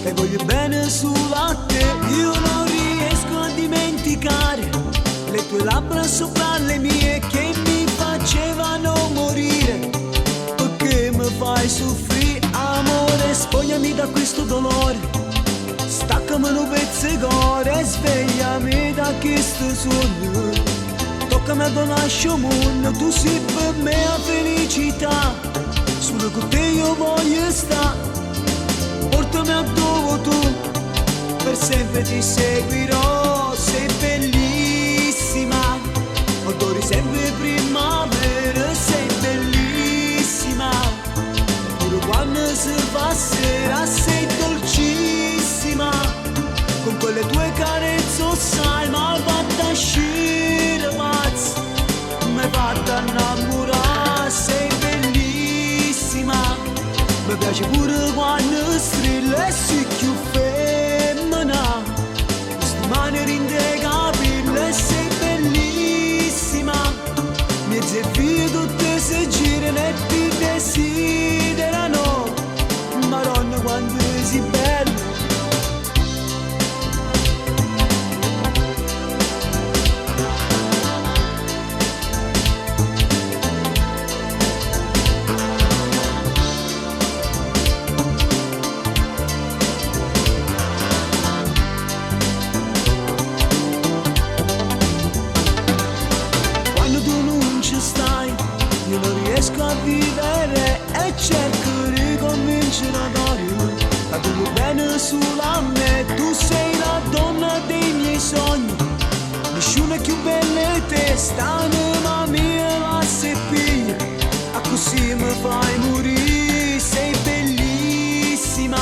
e voglio bene solo a te. Io non riesco a dimenticare le tue labbra sopra le mie che mi facevano morire. Perché mi fai soffrire, amore? Spogliami da questo dolore, staccami un pezzo di cuore e svegliami da questo sogno. Toccami a donarci un mondo, tu sei per me la felicità. Solo con te io voglio stare. Portami a dove tu, per sempre ti seguirò. Sei bellissima, odori sempre primavera. Sei bellissima, pure quando si fa sera. Sei dolcissima, con quelle tue carezze sai, ma fatta uscire pazza, mi hai fatta innamorare. Sei bellissima, mi piace pure quando strilla e sei più femmina, questa maniera indegabile. Sei bellissima, mi zeffi tutte si girano e ti desiderano. Madonna quando sei bella. Io non riesco a vivere e cerco di convincere a tu vuoi bene solo a me. Tu sei la donna dei miei sogni, nessuno è più bella di te. St'anima mia la seppiglia, a così mi fai morire. Sei bellissima,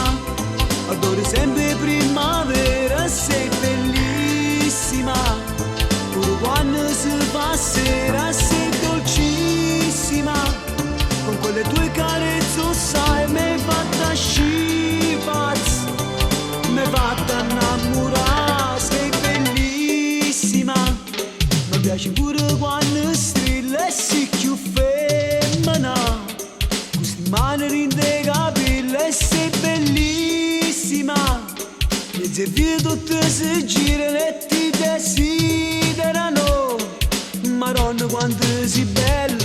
adoro sempre primavera. Sei bellissima, pure quando si fa sera. Sei dolcissima, con quelle tue carezze sai, mi hai fatta scipazza, mi hai fatta innamorare. Sei bellissima, mi piace pure quando strilla e sei più femmina, questa maniera indegabile. Sei bellissima, mi zeffi tutte si girano e ti desiderano. Madonna quanto sei bella.